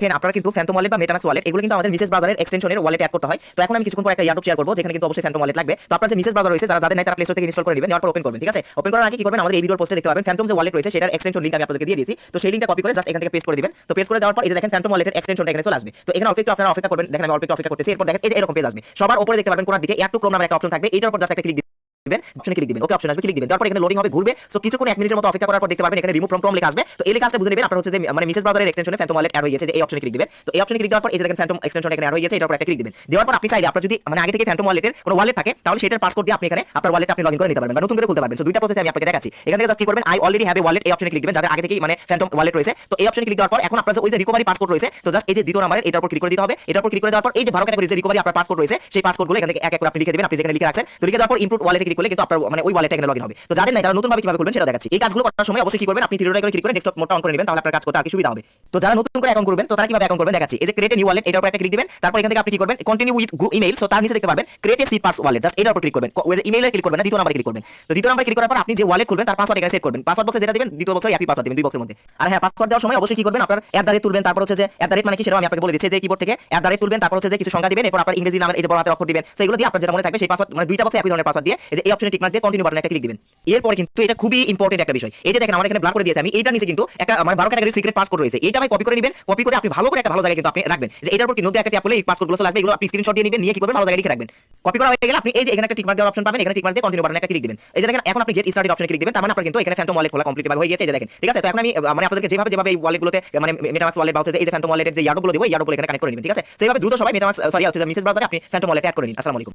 আপনারা কিন্তু Phantom wallet বা মেটাম্যাক্স ওয়ালেট এগুলো কিন্তু আমাদের মিসেস ব্রাউজারের এক্সটেনশনের ওয়ালেটে অ্যাড করতে হয়। তো এখন আমি কিছুক্ষণ পর একটা এয়ারড্রপ শেয়ার করব, যেখানে কিন্তু অবশ্যই ফ্যান্টম ওয়ালেট লাগবে। তো আপনার যে মিসেস ব্রাউজার রয়েছে, যাদের নাই তারা প্লে স্টোর থেকে ইনস্টল করে নেবেন, নেওয়ার পর ওপেন করবেন। ঠিক আছে, ওপেন করার আগে কি করবেন, আমাদের এই ভিডিওর পোস্টে দেখতে পাবেন ফ্যান্টম যে ওয়ালেট রয়েছে সেটার এক্সটেনশন লিংক আমি আপনাদেরকে দিয়ে দিয়েছি। তো সেই লিংকটা কপি করে জাস্ট এখান থেকে পেস্ট করে দিবেন। তো পেস্ট করে দেওয়ার পর এই যে দেখেন ফ্যান্টম ওয়ালেটের এক্সটেনশনটা এখানে চলে আসবে। তো এখানে আপনারা অপেক্ষা করবেন। দেখেন আমি অপেক্ষা করতেছি। এরপর দেখেন এই যে এরকম পেজ আসবে। সবার উপরে দেখতে পাবেন কোণার দিকে এয়ার টু ক্রোম নামের একটা অপশন থাকবে। এইটার উপর জাস্ট একটা ক্লিক দিবেন, অপশনে ক্লিক দিবেন, ওকে অপশন আসবে, ক্লিক দিবেন। তারপর এখানে লোডিং হবে, ঘুরবে। সো কিছুক্ষণ 1 মিনিটের মতো অপেক্ষা করার পর দেখতে পাবেন এখানে রিমুভ ফ্রম ক্রোম লেখা আসবে। তো এই লেখাটা বুঝে নেবেন আপনারা হচ্ছে যে মানে মিসেস ব্রাউজারের এক্সটেনশনে ফ্যান্টম ওয়ালেট অ্যাড হয়ে গেছে, যে এই অপশনে ক্লিক দিবেন। তো এই অপশনে ক্লিক দেওয়ার পর এই যে দেখেন ফ্যান্টম এক্সটেনশন এখানে অ্যাড হয়ে গেছে, এটার উপর একটা ক্লিক দিবেন। দেওয়ার পর আপনি চাইলে আপনার যদি মানে আগে থেকে ফ্যান্টম ওয়ালেটের কোনো ওয়ালেট থাকে তাহলে সেটার পাসওয়ার্ড দিয়ে আপনি এখানে আপনার ওয়ালেটে আপনি লগইন করে নিতে পারবেন বা নতুন করে খুলতে পারবেন। সো দুইটা প্রসেস আমি আপনাকে দেখাচ্ছি। এখান থেকে জাস্ট কি করবেন, I already have a wallet এই অপশনে ক্লিক দিবেন, যাদের আগে থেকেই মানে ফ্যান্টম ওয়ালেট রয়েছে। তো এই অপশনে ক্লিক দেওয়ার পর এখন আপনার যে ওই যে রিকভারি পাসওয়ার্ড রয়েছে, তো জাস্ট এই যে দ্বিতীয় নাম্বারের এটার উপর ক্লিক করে দিতে হবে। এটার উপর ক্লিক করে দেওয়ার পর এই যে 12 ক্যাটাগরি যে রিকভারি আপনার পাসওয়ার্ড রয়েছে সেই পাসওয়ার্ডগুলো এখান থেকে এক এক করে আপনি লিখে দিবেন, আপনি যেখানে লিখে রাখছেন। তো লিখে দেওয়ার পর ইনপুট ওয়ালেটে ক্লিক করলে কিন্তু আপনার মানে ওই ওয়ালেটে এখানে লগইন হবে। তো যাদের নাই তারা নতুন ভাবে কিভাবে করবেন সেটা দেখাচ্ছি। এই কাজগুলো করার সময় অবশ্যই কি করবেন, আপনি থ্রি ডট আইকনে ক্লিক করে ডেস্কটপ মোডটা অন করে নেবেন, তাহলে আপনার কাজ করতে আর কি সুবিধা হবে। তো যারা নতুন করে অ্যাকাউন্ট করবেন তো তারা কিভাবে অ্যাকাউন্ট করবেন দেখাচ্ছি। এই যে ক্রিয়েট এ নিউ ওয়ালেট এটার উপর একটা ক্লিক দিবেন। তারপর এখান থেকে আপনি কি করবেন, কন্টিনিউ উইথ ইমেইল। সো তার নিচে দেখতে পাবেন create a seed pass wallet, just এটার উপর ক্লিক করবেন। ওই যে ইমেইলে ক্লিক করবেন না, দ্বিতীয় নাম্বারে ক্লিক করবেন। তো দ্বিতীয় নাম্বারে ক্লিক করার পর আপনি যে ওয়ালেট খুলবেন তার পাসওয়ার্ড এখানে সেট করবেন। পাসওয়ার্ড বক্সে যেটা দিবেন দ্বিতীয় বক্সে হ্যাপি পাসওয়ার্ড দিবেন, দুই বক্সের মধ্যে। আর হ্যাঁ, পাসওয়ার্ড দেওয়ার সময় অবশ্যই কি করবেন, আপনার @@ তুলবেন। তারপর হচ্ছে যে @ মানে কি সেটা আমি আপনাকে বলে দিচ্ছি, যে কিবোর্ড থেকে @ তুলবেন, তারপর হচ্ছে যে কিছু সংখ্যা দিবেন, এরপর আপনার ইংরেজি নামের এই যে বড় হাতের অক্ষর দিবেন। সো এগুলো দিয়ে আপনার যেটা মনে থাকবে সেই পাসওয়ার্ড মানে দুইটা বক্সে একই ধরনের পাসওয়ার্ড দিয়ে এই যে এই অপশনে টিক মার্ক দিয়ে কন্টিনিউ বাটনে একটা ক্লিক দিবেন। এরপর কিন্তু এটা খুবই ইম্পর্টেন্ট একটা বিষয়। এই যে দেখেন আমার এখানে ব্লক করে দিয়েছি আমি, এইটার নিচে কিন্তু একটা মানে 12 ক্যাটাগরি সিক্রেট পাসওয়ার্ড রয়েছে। এইটা আমি কপি করে নেবেন, কপি করে আপনি ভালো করে একটা ভালো জায়গায় কিন্তু আপনি রাখবেন। যে এটার উপর কি নোট একটা ট্যাপ করলে এই পাসওয়ার্ডগুলো চলে আসবে, এগুলো আপনি স্ক্রিনশট দিয়ে নেবেন, নিয়ে কি করবেন ভালো জায়গায় লিখে রাখবেন। কপি করা হয়ে গেলে আপনি এই যে এখানে একটা টিক মার্ক দেওয়ার অপশন পাবেন, এখানে টিক মার্ক দিয়ে কন্টিনিউ বাটনে একটা ক্লিক দিবেন। এই যে দেখেন এখন আপনি গেট স্টার্টেড অপশনে ক্লিক দিবেন, তার মানে আপনার কিন্তু এখানে ফ্যান্টম ওয়ালেট খোলা কমপ্লিট হয়ে গেছে। এই যে দেখেন, ঠিক আছে। তো এখন আমি মানে আপনাদেরকে যেভাবে এই ওয়ালেটগুলোতে মানে মেটামাক্স ওয়ালেট বা হচ্ছে এই যে ফ্যান্টম ওয়ালেটের যে ইয়ারডগুলো দিব, এই ইয়ারডগুলো এখানে কানেক্ট করে নেবেন। ঠিক আছে, সেইভাবে দ্রুত সবাই মেটামাক্স হচ্ছে মিসেস ব্রাউজারে আপনি ফ্যান্টম ওয়ালেট অ্যাড করে নিন। আসসালামু আলাইকুম।